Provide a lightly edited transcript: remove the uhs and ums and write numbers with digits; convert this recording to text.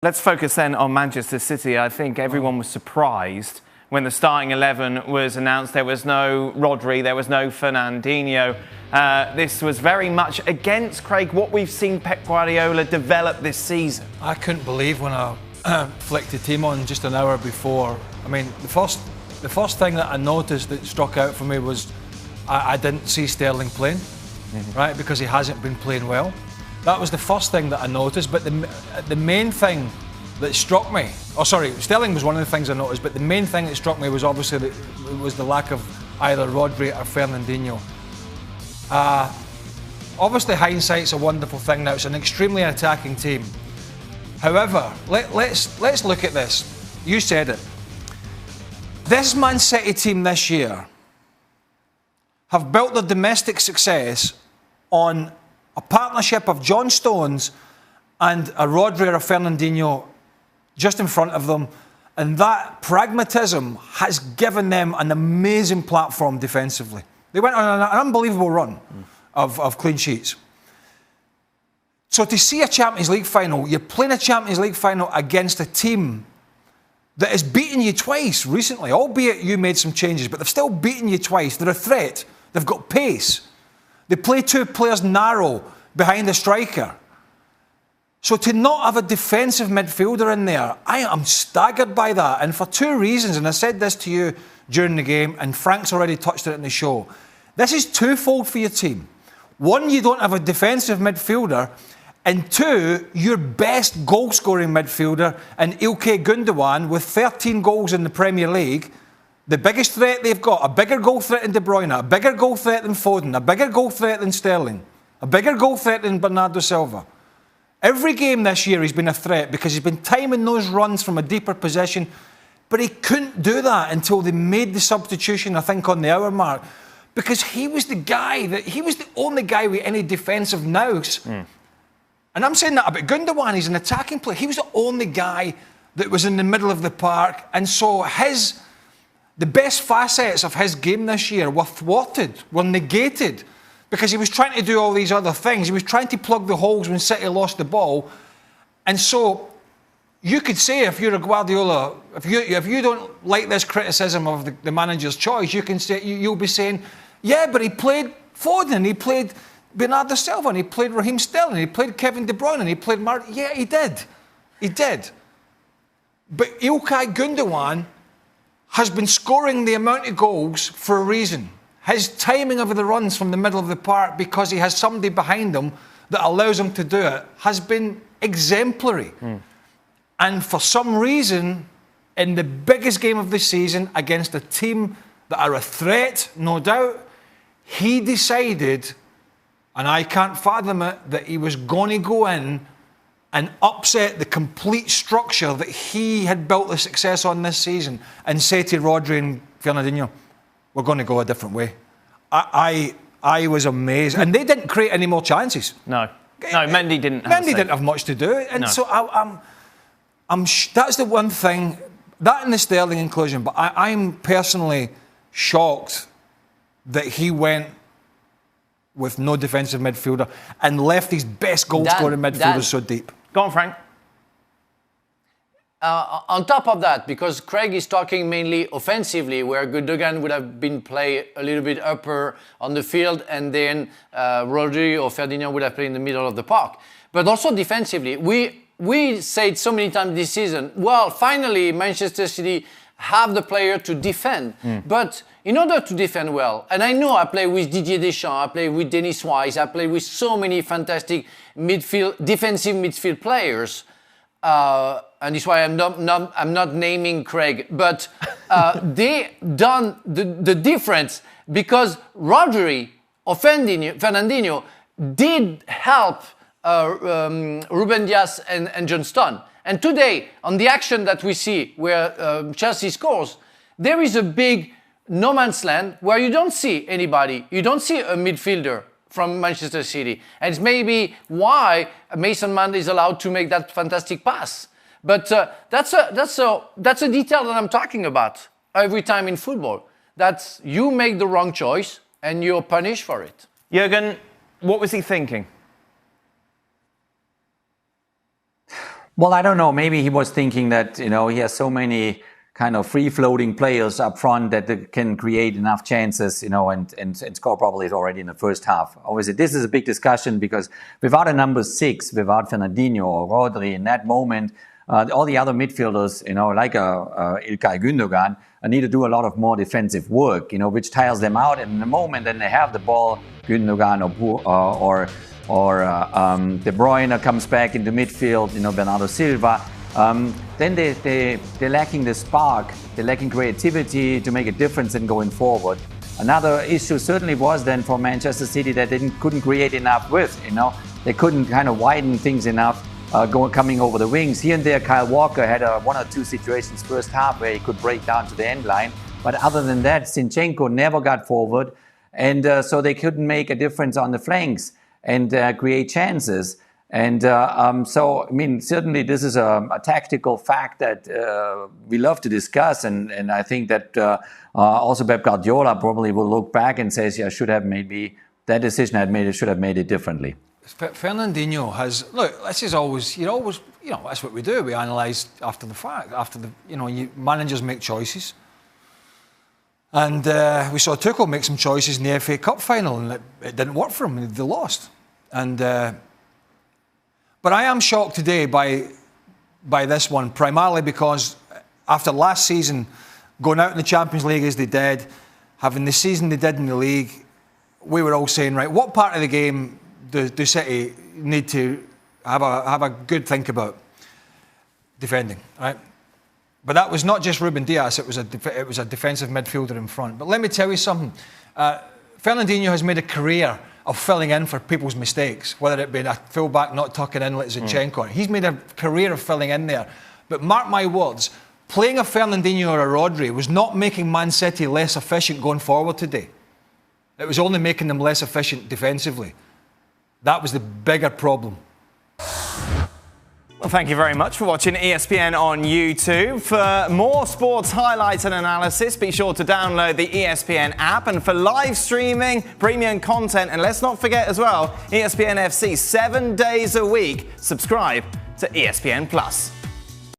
Let's focus then on Manchester City. I think everyone was surprised when the starting 11 was announced. There was no Rodri, there was no Fernandinho. This was very much against, Craig, what we've seen Pep Guardiola develop this season. I couldn't believe when I flicked the team on just an hour before. I mean, the first thing that I noticed that struck out for me was I didn't see Sterling playing, right, because he hasn't been playing well. That was the first thing that I noticed, but the main thing that struck me, Sterling was one of the things I noticed, but the main thing that struck me was obviously the lack of either Rodri or Fernandinho. Obviously hindsight's a wonderful thing now, it's an extremely attacking team. However, let's look at this. You said it. This Man City team this year have built their domestic success on a partnership of John Stones and a Rodri or a Fernandinho just in front of them, and that pragmatism has given them an amazing platform defensively. They went on an unbelievable run of clean sheets. So to see a Champions League final, you're playing a Champions League final against a team that has beaten you twice recently, albeit you made some changes, but they've still beaten you twice. They're a threat. They've got pace. They play two players narrow behind the striker. So to not have a defensive midfielder in there, I am staggered by that. And for two reasons, and I said this to you during the game, and Frank's already touched it in the show. This is twofold for your team. One, you don't have a defensive midfielder. And two, your best goal-scoring midfielder in Ilkay Gundogan with 13 goals in the Premier League, the biggest threat they've got, a bigger goal threat than De Bruyne, a bigger goal threat than Foden, a bigger goal threat than Sterling, a bigger goal threat than Bernardo Silva. Every game this year he's been a threat because he's been timing those runs from a deeper position, but he couldn't do that until they made the substitution, I think, on the hour mark, because he was the only guy with any defensive nous. And I'm saying that about Gundogan, he's an attacking player. He was the only guy that was in the middle of the park, and so the best facets of his game this year were thwarted, were negated, because he was trying to do all these other things. He was trying to plug the holes when City lost the ball. And so you could say, if you're a Guardiola, if you don't like this criticism of the manager's choice, you can say, you'll be saying, yeah, but he played Foden, he played Bernardo Silva, and he played Raheem Sterling, he played Kevin De Bruyne, and he played Yeah, he did. He did. But Ilkay Gundogan has been scoring the amount of goals for a reason. His timing of the runs from the middle of the park, because he has somebody behind him that allows him to do it, has been exemplary. And for some reason, in the biggest game of the season against a team that are a threat, no doubt, he decided, and I can't fathom it, that he was going to go in and upset the complete structure that he had built the success on this season and say to Rodri and Fernandinho, we're going to go a different way. I was amazed. And they didn't create any more chances. No, Mendy didn't have much to do. And so that's the one thing, that and the Sterling inclusion, but I'm personally shocked that he went with no defensive midfielder and left his best goal-scoring midfielders so deep. Go on, Frank. On top of that, because Craig is talking mainly offensively, where Gundogan would have been played a little bit upper on the field, and then Rodri or Fernandinho would have played in the middle of the park. But also defensively, we said so many times this season, well, finally Manchester City have the player to defend. But in order to defend well, and I know I play with Didier Deschamps, I play with Dennis Wise, I play with so many fantastic defensive midfield players, and this is why I'm not naming Craig, but they done the difference, because Rodri or Fernandinho did help Ruben Dias and John Stones. And today, on the action that we see where Chelsea scores, there is a big no man's land where you don't see anybody. You don't see a midfielder from Manchester City. And it's maybe why Mason Mount is allowed to make that fantastic pass. But that's a detail that I'm talking about every time in football. That you make the wrong choice and you're punished for it. Jurgen, what was he thinking? Well, I don't know. Maybe he was thinking that, he has so many kind of free-floating players up front that they can create enough chances, and score probably already in the first half. Obviously, this is a big discussion because without a number 6, without Fernandinho or Rodri in that moment, all the other midfielders, like Ilkay Gündogan, need to do a lot of more defensive work, which tires them out. And in the moment then they have the ball, Gündogan or De Bruyne comes back into midfield, Bernardo Silva. Then they're lacking the spark, they're lacking creativity to make a difference in going forward. Another issue certainly was then for Manchester City that they couldn't create enough width, They couldn't kind of widen things enough coming over the wings. Here and there, Kyle Walker had 1 or 2 situations first half where he could break down to the end line. But other than that, Zinchenko never got forward. And so they couldn't make a difference on the flanks and create chances. And certainly this is a tactical fact that we love to discuss. And I think that also Pep Guardiola probably will look back and says, yeah, should have maybe that decision I had made, should have made it differently. Fernandinho has, look, this is always, that's what we do. We analyse after the fact, managers make choices. And we saw Tuchel make some choices in the FA Cup final and it didn't work for them, they lost. And but I am shocked today by this one, primarily because after last season, going out in the Champions League as they did, having the season they did in the league, we were all saying, right, what part of the game do City need to have a good think about defending, right? But that was not just Ruben Dias, it was a defensive midfielder in front. But let me tell you something, Fernandinho has made a career of filling in for people's mistakes, whether it be a fullback not tucking in like Zinchenko. He's made a career of filling in there. But mark my words, playing a Fernandinho or a Rodri was not making Man City less efficient going forward today. It was only making them less efficient defensively. That was the bigger problem. Well, thank you very much for watching ESPN on YouTube. For more sports highlights and analysis, be sure to download the ESPN app. And for live streaming, premium content, and let's not forget as well, ESPN FC 7 days a week. Subscribe to ESPN Plus.